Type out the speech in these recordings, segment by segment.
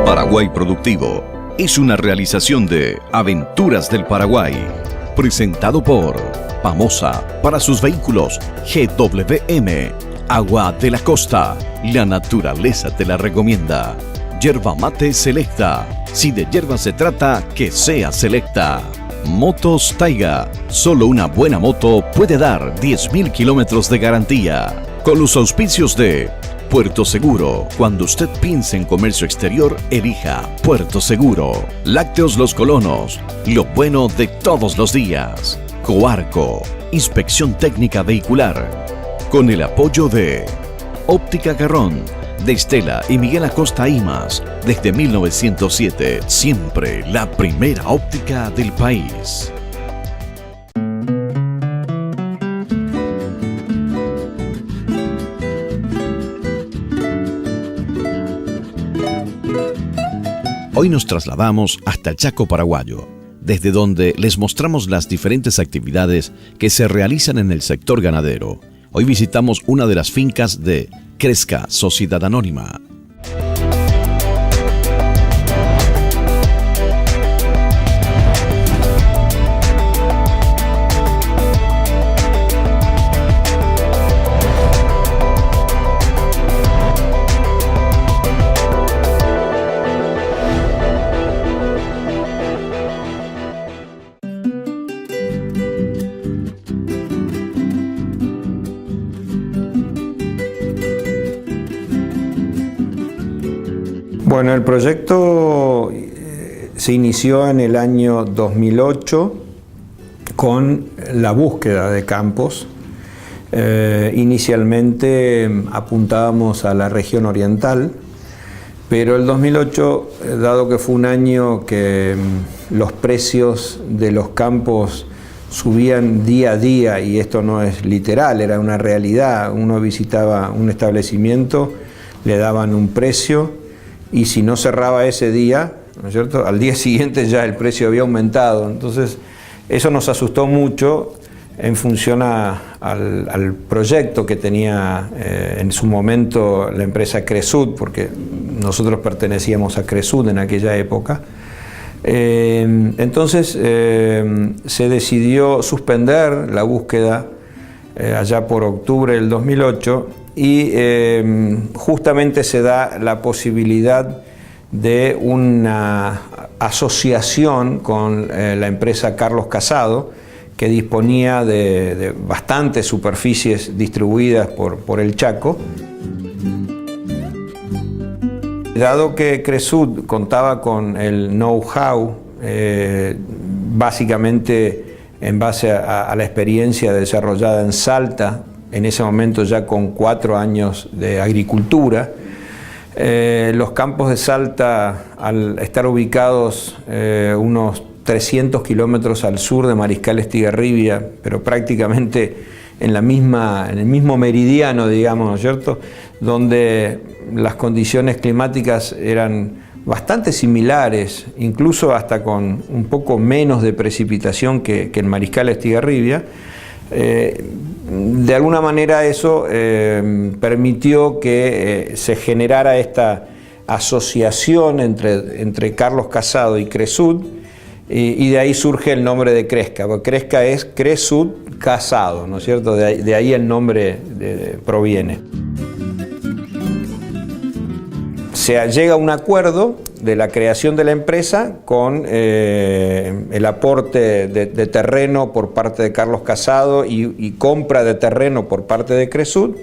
Paraguay Productivo es una realización de Aventuras del Paraguay, presentado por Pamosa para sus vehículos GWM, Agua de la Costa, la naturaleza te la recomienda. Yerba Mate Selecta, si de yerba se trata, que sea selecta. Motos Taiga, solo una buena moto puede dar 10.000 kilómetros de garantía. Con los auspicios de Puerto Seguro, cuando usted piense en comercio exterior, elija Puerto Seguro. Lácteos Los Colonos, lo bueno de todos los días. Coarco, inspección técnica vehicular. Con el apoyo de Óptica Garrón, de Estela y Miguel Acosta Imas, desde 1907, siempre la primera óptica del país. Hoy nos trasladamos hasta el Chaco paraguayo, desde donde les mostramos las diferentes actividades que se realizan en el sector ganadero. Hoy visitamos una de las fincas de Crezca Sociedad Anónima. Bueno, el proyecto se inició en el año 2008 con la búsqueda de campos. Inicialmente apuntábamos a la región oriental, pero el 2008, dado que fue un año que los precios de los campos subían día a día, y esto no es literal, era una realidad, uno visitaba un establecimiento, le daban un precio, y si no cerraba ese día, ¿no es cierto?, al día siguiente ya el precio había aumentado. Entonces eso nos asustó mucho en función al proyecto que tenía en su momento la empresa Cresud, porque nosotros pertenecíamos a Cresud en aquella época. Entonces se decidió suspender la búsqueda allá por octubre del 2008, y justamente se da la posibilidad de una asociación con la empresa Carlos Casado, que disponía de bastantes superficies distribuidas por el Chaco. Dado que Cresud contaba con el know-how, básicamente en base a la experiencia desarrollada en Salta, en ese momento ya con 4 años de agricultura. Los campos de Salta, al estar ubicados unos 300 kilómetros al sur de Mariscal Estigarribia, pero prácticamente en el mismo meridiano, digamos, ¿no es cierto?, donde las condiciones climáticas eran bastante similares, incluso hasta con un poco menos de precipitación que en Mariscal Estigarribia. De alguna manera eso permitió que se generara esta asociación entre Carlos Casado y Cresud, y de ahí surge el nombre de Crezca, porque Crezca es Cresud Casado, ¿no es cierto? De ahí el nombre proviene. Se llega a un acuerdo de la creación de la empresa con el aporte de terreno por parte de Carlos Casado y compra de terreno por parte de Cresud,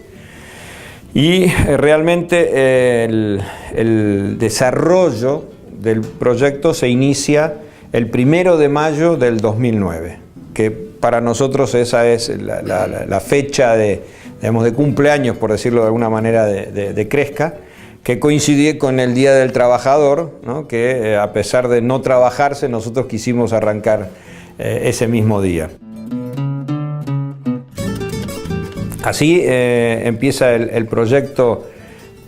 y realmente el desarrollo del proyecto se inicia el 1 de mayo del 2009, que para nosotros esa es la fecha de cumpleaños, por decirlo de alguna manera, de Crezca, que coincide con el Día del Trabajador, ¿no?, que a pesar de no trabajarse, nosotros quisimos arrancar ese mismo día. Así empieza el proyecto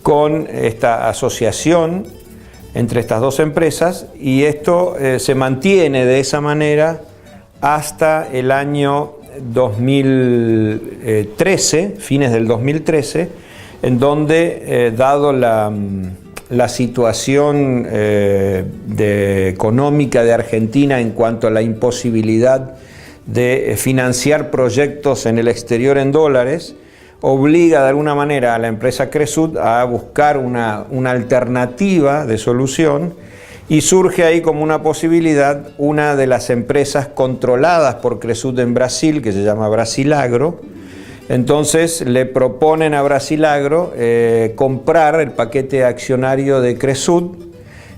con esta asociación entre estas dos empresas, y esto se mantiene de esa manera hasta el año 2013, fines del 2013, en donde, dado la la situación económica de Argentina en cuanto a la imposibilidad de financiar proyectos en el exterior en dólares, obliga de alguna manera a la empresa Cresud a buscar una alternativa de solución, y surge ahí como una posibilidad una de las empresas controladas por Cresud en Brasil, que se llama Brasilagro. Entonces le proponen a Brasilagro comprar el paquete accionario de Cresud,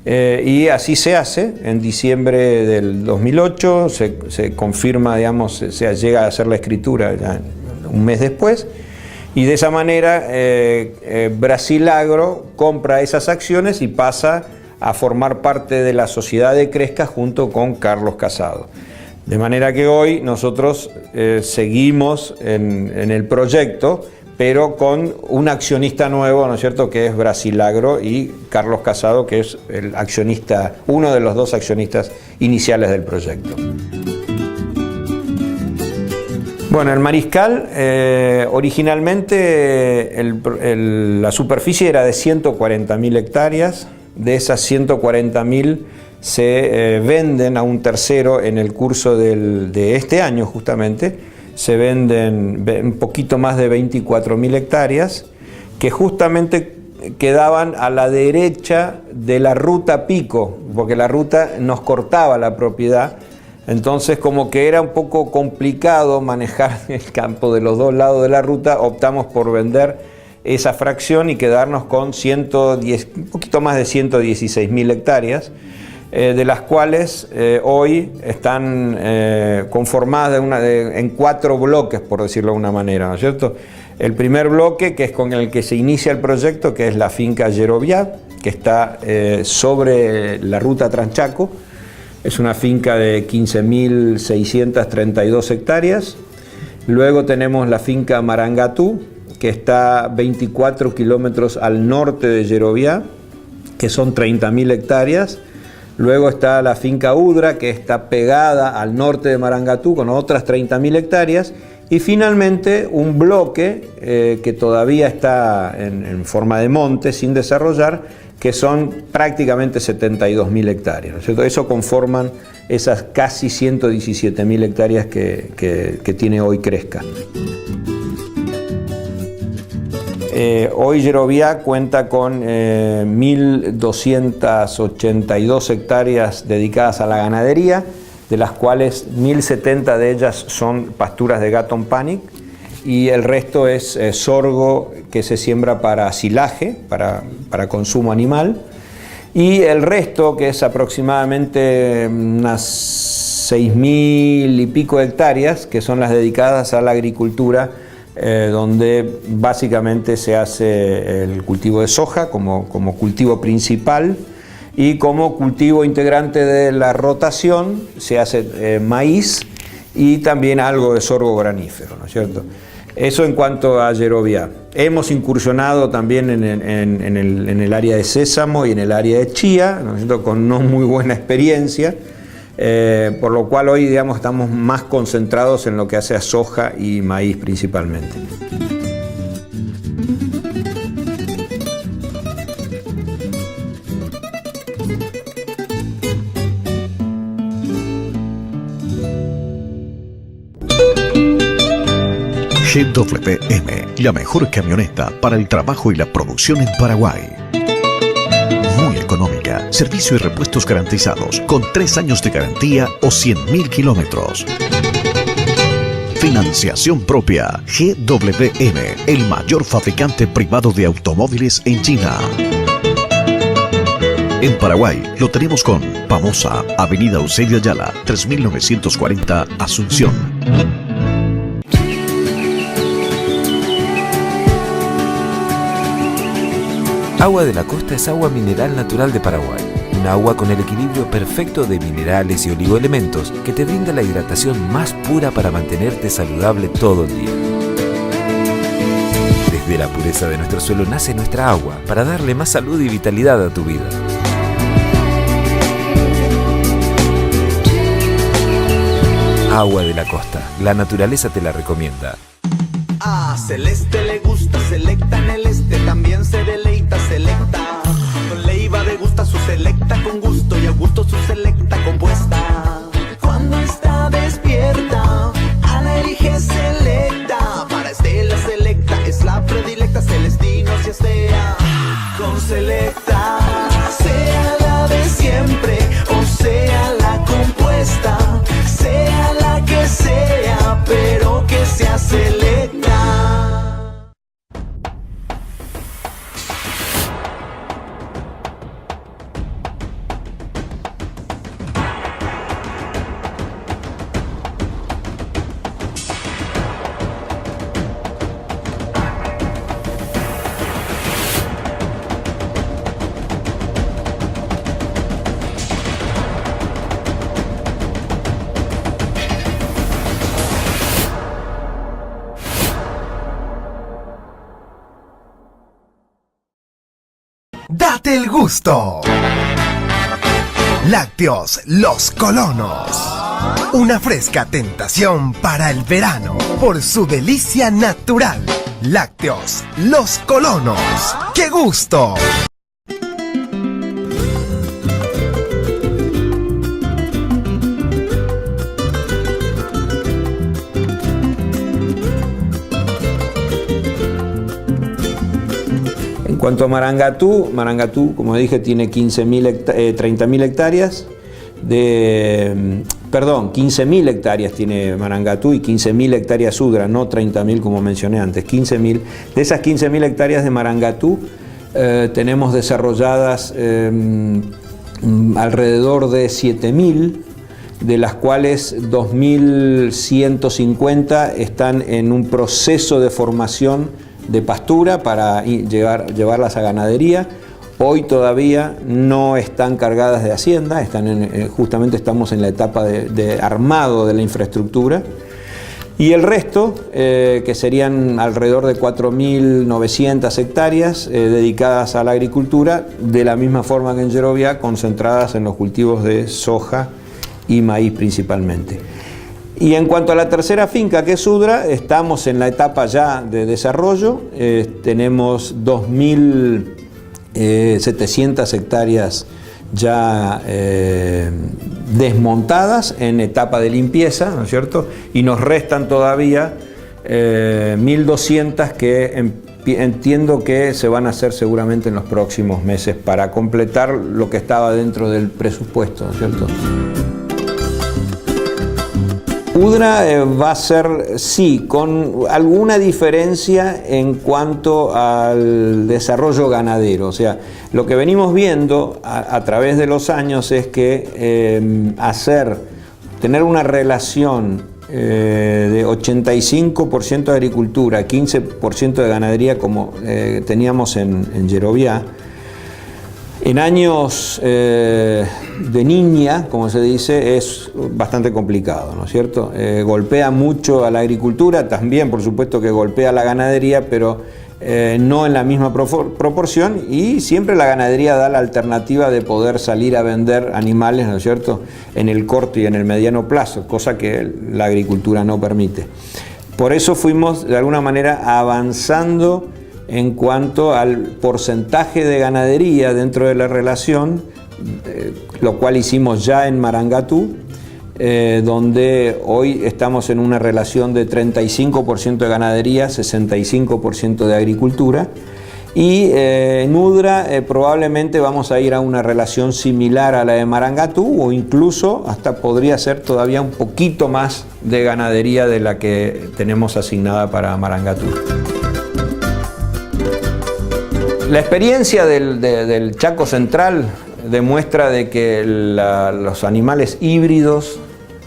y así se hace. En diciembre del 2008 se confirma, digamos, se llega a hacer la escritura ya un mes después, y de esa manera Brasilagro compra esas acciones y pasa a formar parte de la sociedad de Cresca junto con Carlos Casado. De manera que hoy nosotros seguimos en el proyecto, pero con un accionista nuevo, ¿no es cierto?, que es Brasilagro, y Carlos Casado, que es el accionista, uno de los dos accionistas iniciales del proyecto. Bueno, el Mariscal, originalmente la superficie era de 140.000 hectáreas. De esas 140.000 se venden a un tercero en el curso de este año justamente. Se venden un poquito más de 24.000 hectáreas que justamente quedaban a la derecha de la ruta Pico, porque la ruta nos cortaba la propiedad. Entonces, como que era un poco complicado manejar el campo de los dos lados de la ruta, optamos por vender esa fracción y quedarnos con un poquito más de 116.000 hectáreas, de las cuales hoy están conformadas en 4 bloques, por decirlo de una manera, ¿no es cierto? El primer bloque, que es con el que se inicia el proyecto, que es la finca Yeroviá, que está sobre la ruta Tranchaco. Es una finca de 15.632 hectáreas. Luego tenemos la finca Marangatú, que está 24 kilómetros al norte de Yeroviá, que son 30.000 hectáreas. Luego está la finca Udra, que está pegada al norte de Marangatú, con otras 30.000 hectáreas. Y finalmente un bloque que todavía está en forma de monte, sin desarrollar, que son prácticamente 72.000 hectáreas, ¿no es cierto? Eso conforman esas casi 117.000 hectáreas que tiene hoy Cresca. Hoy Yeroviá cuenta con 1.282 hectáreas dedicadas a la ganadería, de las cuales 1.070 de ellas son pasturas de Gatton Panic, y el resto es sorgo que se siembra para silaje, para consumo animal, y el resto, que es aproximadamente unas 6.000 y pico hectáreas, que son las dedicadas a la agricultura, donde básicamente se hace el cultivo de soja como cultivo principal, y como cultivo integrante de la rotación se hace maíz y también algo de sorgo granífero, ¿no es cierto? Eso en cuanto a Yeroviá. Hemos incursionado también en el área de sésamo y en el área de chía, ¿no es cierto?, con no muy buena experiencia. Por lo cual hoy, digamos, estamos más concentrados en lo que hace a soja y maíz principalmente. GWM, la mejor camioneta para el trabajo y la producción en Paraguay. Muy económica, servicio y repuestos garantizados, con 3 años de garantía o 100.000 kilómetros. Financiación propia. GWM, el mayor fabricante privado de automóviles en China. En Paraguay lo tenemos con Pamosa, Avenida Eusebio Ayala, 3940 Asunción. Agua de la Costa es agua mineral natural de Paraguay. Un agua con el equilibrio perfecto de minerales y oligoelementos que te brinda la hidratación más pura para mantenerte saludable todo el día. Desde la pureza de nuestro suelo nace nuestra agua para darle más salud y vitalidad a tu vida. Agua de la Costa. La naturaleza te la recomienda. A Celeste le gusta Selecta en el este, también se deleita Selecta. selecta, sea la de siempre o sea la compuesta, sea la que sea, pero que sea selecta. ¡Date el gusto! Lácteos Los Colonos. Una fresca tentación para el verano por su delicia natural. Lácteos Los Colonos. ¡Qué gusto! En cuanto a Marangatú, como dije, tiene 30.000 hectáreas. 15.000 hectáreas tiene Marangatú y 15.000 hectáreas Sudra, no 30.000 como mencioné antes, 15.000. De esas 15.000 hectáreas de Marangatú, tenemos desarrolladas alrededor de 7.000, de las cuales 2.150 están en un proceso de formación de pastura para llevarlas a ganadería. Hoy todavía no están cargadas de hacienda, justamente estamos en la etapa de armado de la infraestructura. Y el resto, que serían alrededor de 4.900 hectáreas dedicadas a la agricultura, de la misma forma que en Yerovia, concentradas en los cultivos de soja y maíz principalmente. Y en cuanto a la tercera finca, que es Sudra, estamos en la etapa ya de desarrollo. Tenemos 2.700 hectáreas ya desmontadas en etapa de limpieza, ¿no es cierto? Y nos restan todavía 1.200 que entiendo que se van a hacer seguramente en los próximos meses para completar lo que estaba dentro del presupuesto, ¿no es cierto? Udra va a ser, sí, con alguna diferencia en cuanto al desarrollo ganadero. O sea, lo que venimos viendo a través de los años es que tener una relación de 85% de agricultura, 15% de ganadería como teníamos en Yerovia, en años de niña, como se dice, es bastante complicado, ¿no es cierto? Golpea mucho a la agricultura, también por supuesto que golpea a la ganadería, pero no en la misma proporción, y siempre la ganadería da la alternativa de poder salir a vender animales, ¿no es cierto?, en el corto y en el mediano plazo, cosa que la agricultura no permite. Por eso fuimos de alguna manera avanzando en cuanto al porcentaje de ganadería dentro de la relación, lo cual hicimos ya en Marangatú, donde hoy estamos en una relación de 35% de ganadería, 65% de agricultura, y en Udra probablemente vamos a ir a una relación similar a la de Marangatú, o incluso hasta podría ser todavía un poquito más de ganadería de la que tenemos asignada para Marangatú. La experiencia del Chaco Central demuestra de que los animales híbridos,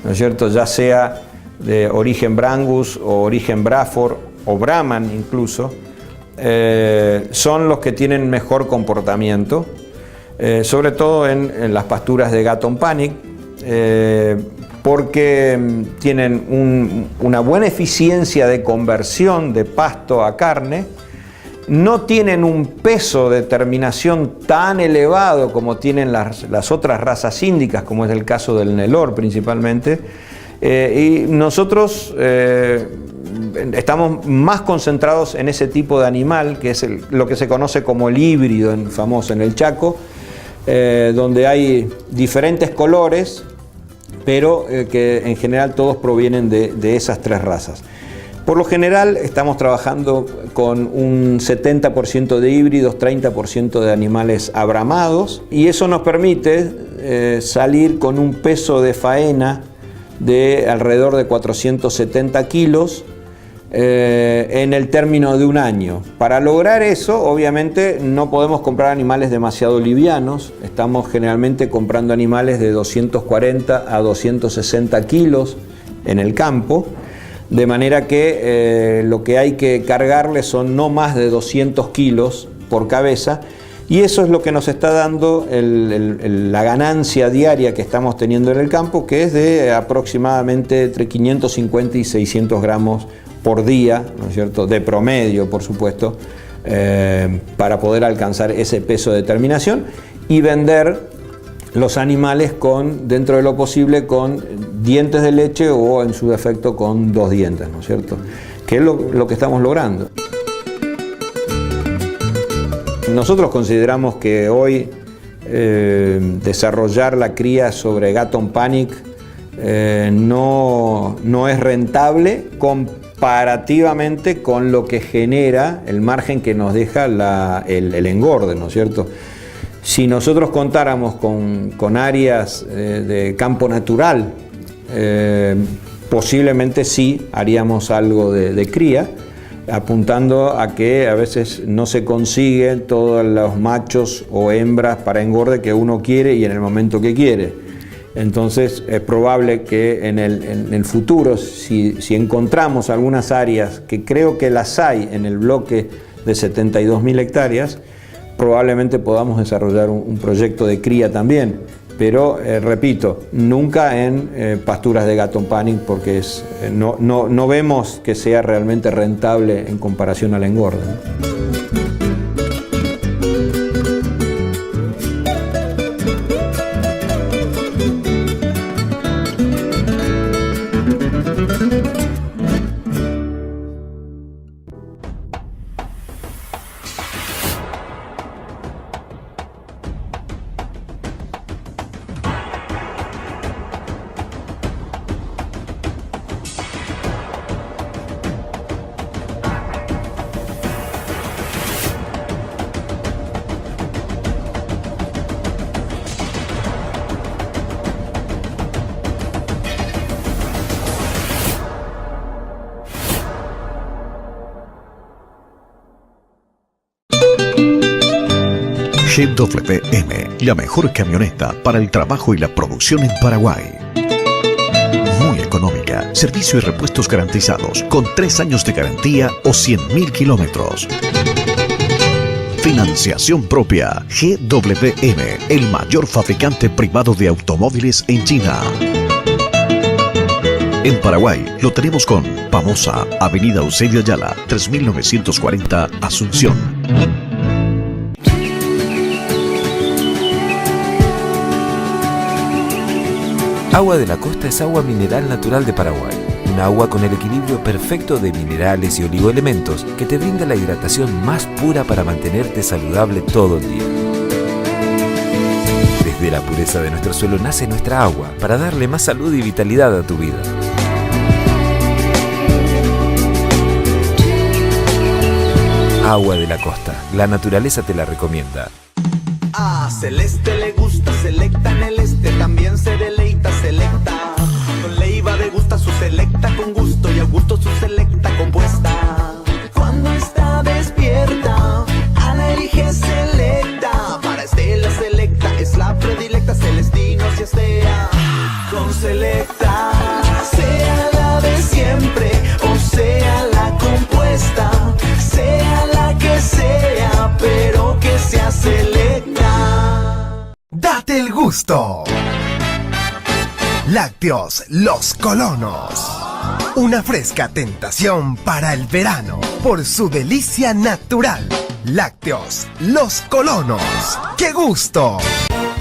¿no es cierto?, ya sea de origen Brangus o origen Braford o Brahman incluso, son los que tienen mejor comportamiento, sobre todo en las pasturas de Gatton Panic, porque tienen una buena eficiencia de conversión de pasto a carne. No tienen un peso de terminación tan elevado como tienen las otras razas índicas, como es el caso del Nelore principalmente, y nosotros estamos más concentrados en ese tipo de animal, que es lo que se conoce como el híbrido famoso en el Chaco, donde hay diferentes colores, pero que en general todos provienen de esas tres razas. Por lo general estamos trabajando con un 70% de híbridos, 30% de animales abramados, y eso nos permite salir con un peso de faena de alrededor de 470 kilos en el término de un año. Para lograr eso, obviamente, no podemos comprar animales demasiado livianos. Estamos generalmente comprando animales de 240 a 260 kilos en el campo, de manera que lo que hay que cargarle son no más de 200 kilos por cabeza, y eso es lo que nos está dando la ganancia diaria que estamos teniendo en el campo, que es de aproximadamente entre 550 y 600 gramos por día, ¿no es cierto?, de promedio, por supuesto, para poder alcanzar ese peso de terminación y vender los animales dentro de lo posible, con dientes de leche o, en su defecto, con 2 dientes, ¿no es cierto?, que es lo que estamos logrando. Nosotros consideramos que hoy desarrollar la cría sobre Gatton Panic no es rentable comparativamente con lo que genera el margen que nos deja el engorde, ¿no es cierto? Si nosotros contáramos con áreas de campo natural, posiblemente sí haríamos algo de cría, apuntando a que a veces no se consiguen todos los machos o hembras para engorde que uno quiere y en el momento que quiere. Entonces es probable que en el futuro, si encontramos algunas áreas, que creo que las hay en el bloque de 72.000 hectáreas, probablemente podamos desarrollar un proyecto de cría también, pero repito, nunca en pasturas de Gatton Panic, porque no vemos que sea realmente rentable en comparación al engorde, ¿no? GWM, la mejor camioneta para el trabajo y la producción en Paraguay. Muy económica, servicio y repuestos garantizados, con 3 años de garantía o 100.000 kilómetros. Financiación propia. GWM, el mayor fabricante privado de automóviles en China. En Paraguay lo tenemos con Pamosa, Avenida Eusebio Ayala, 3940, Asunción. Agua de la Costa es agua mineral natural de Paraguay. Un agua con el equilibrio perfecto de minerales y oligoelementos que te brinda la hidratación más pura para mantenerte saludable todo el día. Desde la pureza de nuestro suelo nace nuestra agua para darle más salud y vitalidad a tu vida. Agua de la Costa. La naturaleza te la recomienda. A Celeste le gusta Selecta en el este, también se deleita Selecta. Con Leiva degusta su Selecta con gusto y a gusto su Selecta compuesta. Cuando está despierta, Ana elige Selecta. Para Estela Selecta es la predilecta, Celestino si estea con Selecta. Sea la de siempre o sea la compuesta, sea la que sea, pero que sea Selecta. Date el gusto. Lácteos Los Colonos. Una fresca tentación para el verano por su delicia natural. Lácteos Los Colonos. ¡Qué gusto!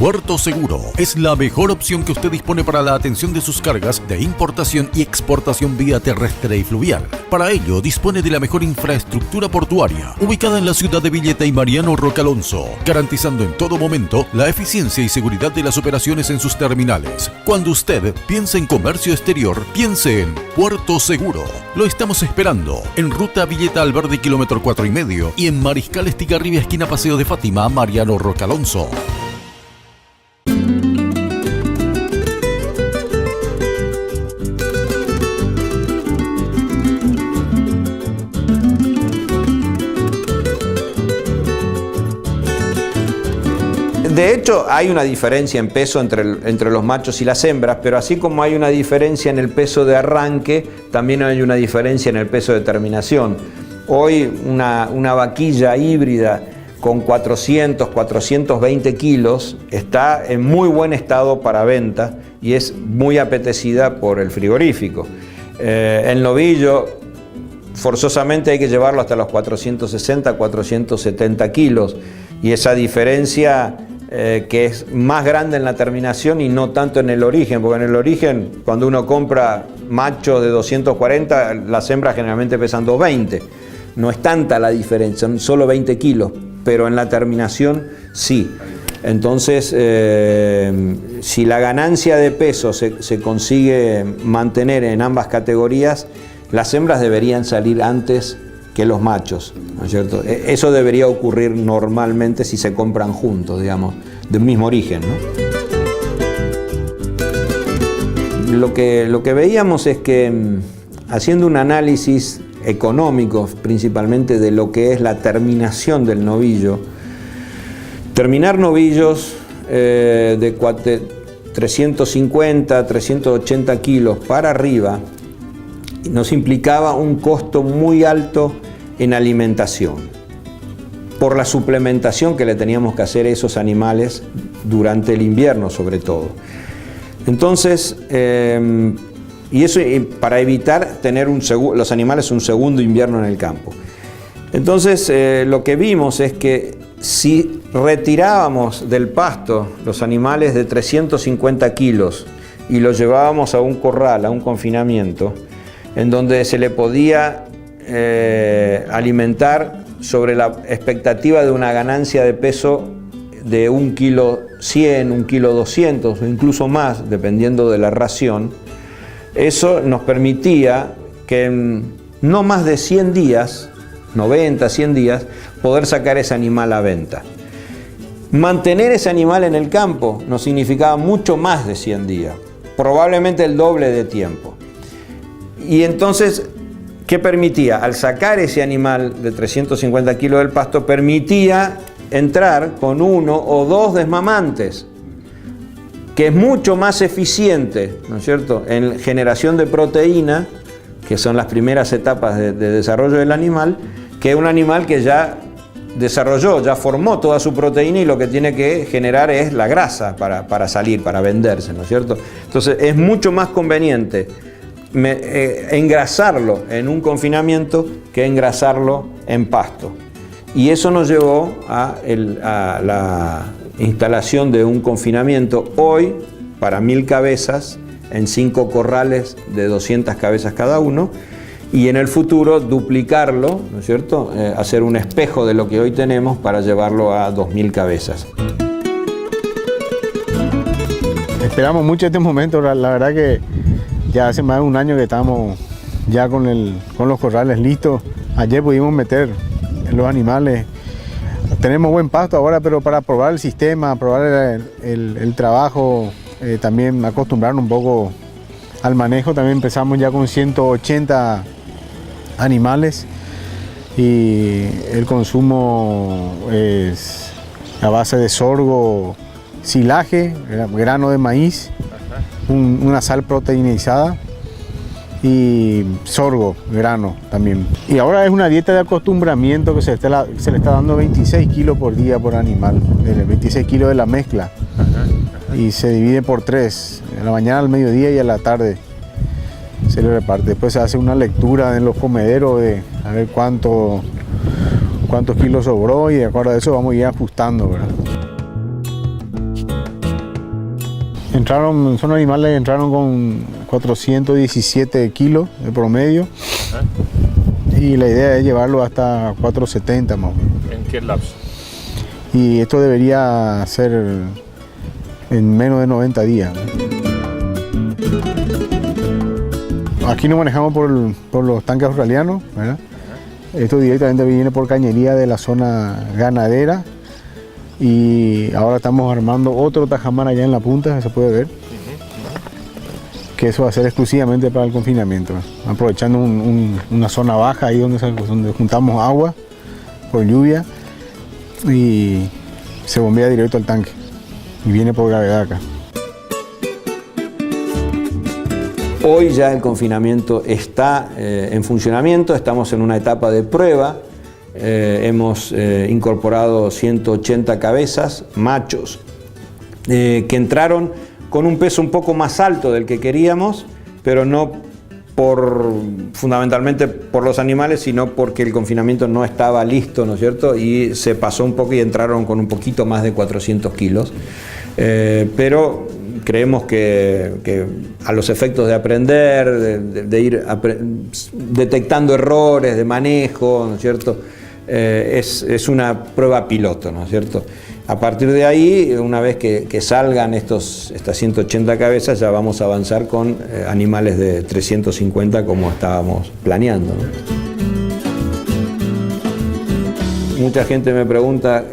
Puerto Seguro es la mejor opción que usted dispone para la atención de sus cargas de importación y exportación vía terrestre y fluvial. Para ello, dispone de la mejor infraestructura portuaria, ubicada en la ciudad de Villeta y Mariano Roca Alonso, garantizando en todo momento la eficiencia y seguridad de las operaciones en sus terminales. Cuando usted piense en comercio exterior, piense en Puerto Seguro. Lo estamos esperando en Ruta Villeta Alberdi, kilómetro 4,5, y en Mariscal Estigarribia, esquina Paseo de Fátima, Mariano Roca Alonso. De hecho, hay una diferencia en peso entre los machos y las hembras, pero así como hay una diferencia en el peso de arranque, también hay una diferencia en el peso de terminación. Hoy una vaquilla híbrida con 420 kilos está en muy buen estado para venta y es muy apetecida por el frigorífico. El novillo forzosamente hay que llevarlo hasta los 460, 470 kilos y esa diferencia que es más grande en la terminación y no tanto en el origen, porque en el origen cuando uno compra machos de 240, las hembras generalmente pesan 220. No es tanta la diferencia, son solo 20 kilos, pero en la terminación sí. Entonces, si la ganancia de peso se consigue mantener en ambas categorías, las hembras deberían salir antes que los machos, ¿no es cierto? Eso debería ocurrir normalmente si se compran juntos, digamos, de un mismo origen, ¿no? Lo que veíamos es que haciendo un análisis económico, principalmente de lo que es la terminación del novillo, terminar novillos de 350, 380 kilos para arriba, nos implicaba un costo muy alto en alimentación, por la suplementación que le teníamos que hacer a esos animales durante el invierno sobre todo. Entonces, y eso para evitar tener los animales un segundo invierno en el campo. Entonces, lo que vimos es que si retirábamos del pasto los animales de 350 kilos y los llevábamos a un corral, a un confinamiento, en donde se le podía alimentar sobre la expectativa de una ganancia de peso de 1,1 kg, 1,2 kg o incluso más, dependiendo de la ración. Eso nos permitía que en no más de 100 días, 90, 100 días, poder sacar ese animal a venta. Mantener ese animal en el campo nos significaba mucho más de 100 días, probablemente el doble de tiempo. Y entonces, ¿qué permitía? Al sacar ese animal de 350 kilos del pasto, permitía entrar con 1 o 2 desmamantes, que es mucho más eficiente, ¿no es cierto?, en generación de proteína, que son las primeras etapas de desarrollo del animal, que un animal que ya desarrolló, ya formó toda su proteína y lo que tiene que generar es la grasa para salir, para venderse, ¿no es cierto? Entonces, es mucho más conveniente engrasarlo en un confinamiento que engrasarlo en pasto. Y eso nos llevó a la instalación de un confinamiento hoy para 1000 cabezas en 5 corrales de 200 cabezas cada uno y en el futuro duplicarlo, ¿no es cierto? Hacer un espejo de lo que hoy tenemos para llevarlo a 2000 cabezas. Esperamos mucho este momento, la verdad que ya hace más de un año que estamos ya con los corrales listos. Ayer pudimos meter los animales. Tenemos buen pasto ahora, pero para probar el sistema, probar el trabajo, también acostumbrarnos un poco al manejo. También empezamos ya con 180 animales y el consumo es a base de sorgo, silaje, grano de maíz, una sal proteinizada y sorgo, grano también. Y ahora es una dieta de acostumbramiento que se le está dando 26 kilos por día por animal, 26 kilos de la mezcla. Y se divide por 3, en la mañana, al mediodía y a la tarde se le reparte. Después se hace una lectura en los comederos de a ver cuántos kilos sobró y de acuerdo a eso vamos a ir ajustando, ¿verdad? Son animales que entraron con 417 kilos de promedio. Y la idea es llevarlo hasta 470 más o menos. ¿En qué lapso? Y esto debería ser en menos de 90 días. Aquí nos manejamos por los tanques australianos, ¿verdad? Esto directamente viene por cañería de la zona ganadera. Y ahora estamos armando otro tajamar allá en la punta, se puede ver. Que eso va a ser exclusivamente para el confinamiento, aprovechando una zona baja ahí donde juntamos agua por lluvia y se bombea directo al tanque y viene por gravedad acá. Hoy ya el confinamiento está en funcionamiento, estamos en una etapa de prueba. Hemos incorporado 180 cabezas, machos, que entraron con un peso un poco más alto del que queríamos, pero no fundamentalmente por los animales, sino porque el confinamiento no estaba listo, ¿no es cierto? Y se pasó un poco y entraron con un poquito más de 400 kilos. Pero creemos que a los efectos de aprender, de ir detectando errores de manejo, ¿no es cierto? Es una prueba piloto, ¿no es cierto? A partir de ahí, una vez que salgan estas 180 cabezas, ya vamos a avanzar con animales de 350 como estábamos planeando, ¿no? Mucha gente me pregunta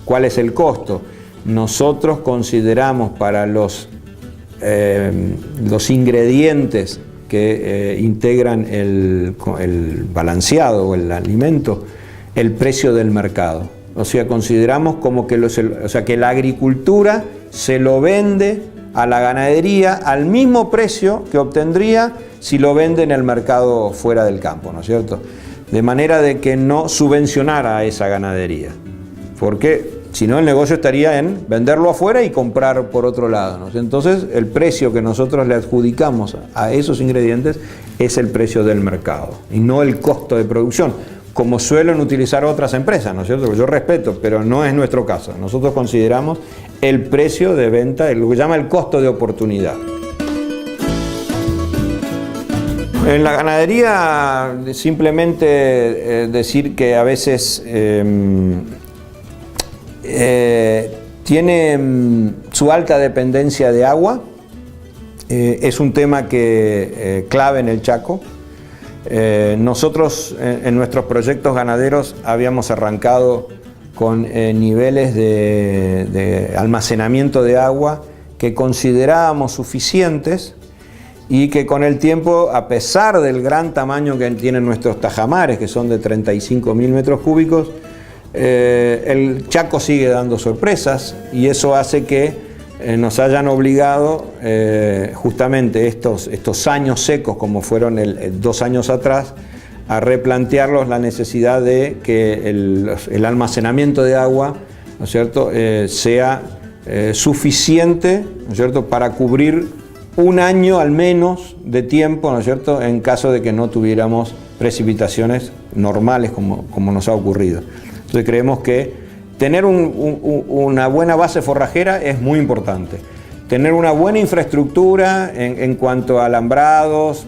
cuál es el costo. Nosotros consideramos para los ingredientes que integran el balanceado o el alimento, el precio del mercado. O sea, consideramos como que la agricultura se lo vende a la ganadería al mismo precio que obtendría si lo vende en el mercado fuera del campo, ¿no es cierto? De manera de que no subvencionara a esa ganadería, porque si no el negocio estaría en venderlo afuera y comprar por otro lado, ¿no? Entonces el precio que nosotros le adjudicamos a esos ingredientes es el precio del mercado y no el costo de producción, como suelen utilizar otras empresas, ¿no es cierto? Yo respeto, pero no es nuestro caso. Nosotros consideramos el precio de venta, lo que llama el costo de oportunidad. En la ganadería, simplemente decir que a veces tiene su alta dependencia de agua, es un tema clave en el Chaco. Nosotros en nuestros proyectos ganaderos habíamos arrancado con niveles de almacenamiento de agua que considerábamos suficientes y que con el tiempo, a pesar del gran tamaño que tienen nuestros tajamares, que son de 35.000 metros cúbicos, el Chaco sigue dando sorpresas y eso hace que nos hayan obligado justamente estos años secos, como fueron 2 años atrás, a replantearlos la necesidad de que el almacenamiento de agua, ¿no es cierto?, sea suficiente, ¿no es cierto?, para cubrir un año al menos de tiempo, ¿no es cierto?, en caso de que no tuviéramos precipitaciones normales como nos ha ocurrido. Entonces creemos que tener una buena base forrajera es muy importante. Tener una buena infraestructura en cuanto a alambrados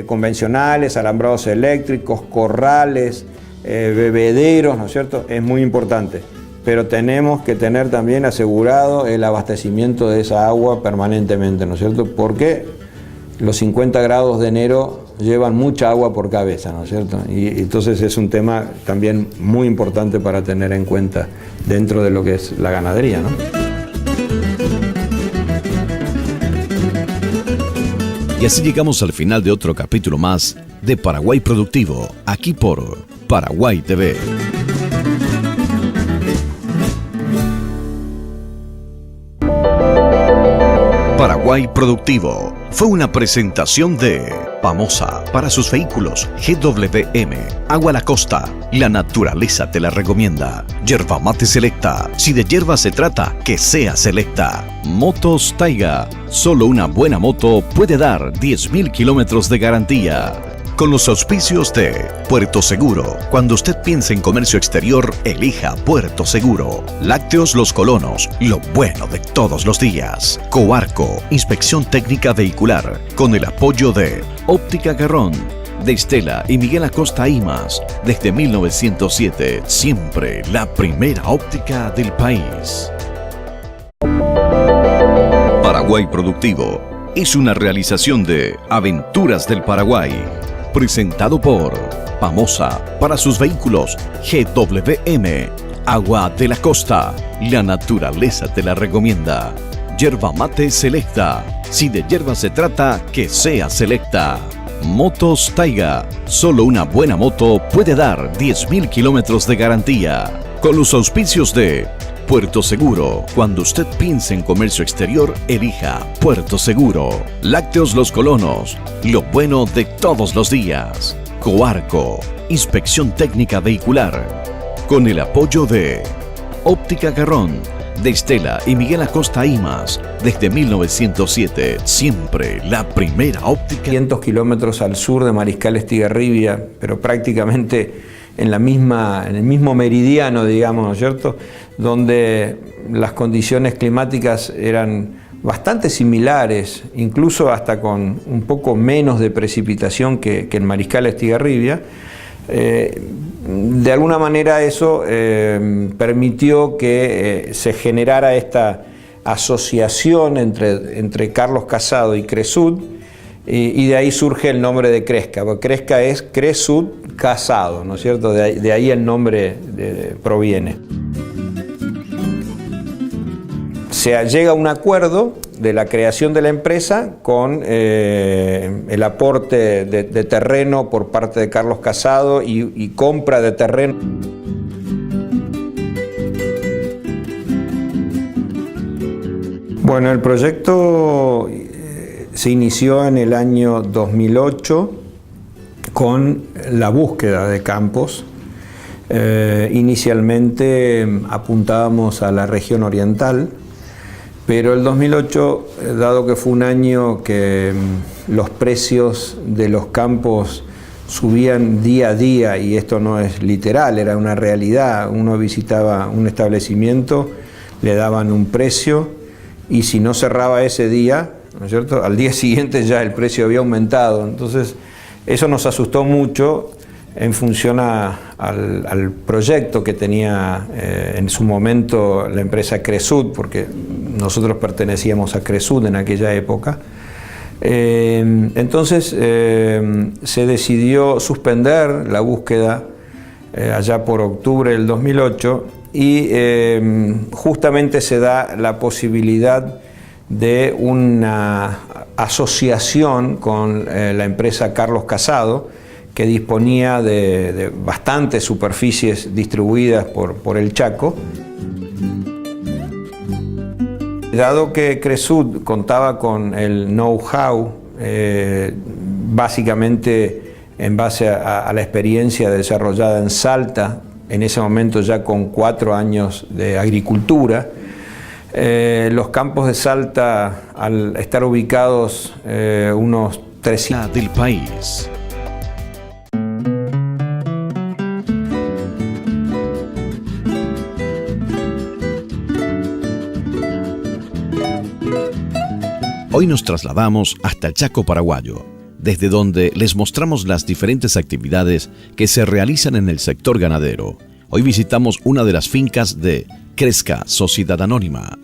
convencionales, alambrados eléctricos, corrales, bebederos, ¿no es cierto?, es muy importante. Pero tenemos que tener también asegurado el abastecimiento de esa agua permanentemente, ¿no es cierto?, porque los 50 grados de enero llevan mucha agua por cabeza, ¿no es cierto? Y entonces es un tema también muy importante para tener en cuenta dentro de lo que es la ganadería, ¿no? Y así llegamos al final de otro capítulo más de Paraguay Productivo, aquí por Paraguay TV. Paraguay Productivo fue una presentación de Pamosa para sus vehículos, GWM, Agua La Costa, la naturaleza te la recomienda. Yerba Mate Selecta, si de hierba se trata, que sea selecta. Motos Taiga, solo una buena moto puede dar 10.000 kilómetros de garantía. Con los auspicios de Puerto Seguro. Cuando usted piense en comercio exterior, elija Puerto Seguro. Lácteos Los Colonos, lo bueno de todos los días. Coarco, inspección técnica vehicular, con el apoyo de Óptica Garrón, de Estela y Miguel Acosta Imas. Desde 1907, siempre la primera óptica del país. Paraguay Productivo es una realización de Aventuras del Paraguay. Presentado por Pamosa, para sus vehículos GWM. Agua de la Costa, la naturaleza te la recomienda. Yerba Mate Selecta, si de yerba se trata, que sea selecta. Motos Taiga, solo una buena moto puede dar 10.000 kilómetros de garantía. Con los auspicios de Puerto Seguro. Cuando usted piense en comercio exterior, elija Puerto Seguro. Lácteos Los Colonos, lo bueno de todos los días. Coarco, inspección técnica vehicular. Con el apoyo de Óptica Garrón, de Estela y Miguel Acosta Imas. Desde 1907, siempre la primera óptica. 500 kilómetros al sur de Mariscal Estigarribia, pero prácticamente en el mismo meridiano, digamos, ¿no es cierto?, donde las condiciones climáticas eran bastante similares, incluso hasta con un poco menos de precipitación que en Mariscal Estigarribia. De alguna manera eso permitió que se generara esta asociación entre Carlos Casado y Cresud, y de ahí surge el nombre de Cresca, porque Cresca es Cresud Casado, ¿no es cierto? De ahí el nombre proviene. Se llega a un acuerdo de la creación de la empresa con el aporte de terreno por parte de Carlos Casado y compra de terreno. Bueno, el proyecto se inició en el año 2008 con la búsqueda de campos. Inicialmente apuntábamos a la región oriental, pero el 2008, dado que fue un año que los precios de los campos subían día a día, y esto no es literal, era una realidad, uno visitaba un establecimiento, le daban un precio, y si no cerraba ese día, ¿no es cierto?, al día siguiente ya el precio había aumentado. Entonces eso nos asustó mucho en función al proyecto que tenía en su momento la empresa Cresud, porque nosotros pertenecíamos a Cresud en aquella época. Entonces se decidió suspender la búsqueda allá por octubre del 2008, y justamente se da la posibilidad de una asociación con la empresa Carlos Casado, que disponía de bastantes superficies distribuidas por el Chaco. Dado que Cresud contaba con el know-how, básicamente en base a la experiencia desarrollada en Salta, en ese momento ya con 4 años de agricultura, los campos de Salta, al estar ubicados unos 300 del país. Hoy nos trasladamos hasta el Chaco paraguayo, desde donde les mostramos las diferentes actividades que se realizan en el sector ganadero. Hoy visitamos una de las fincas de Cresca Sociedad Anónima.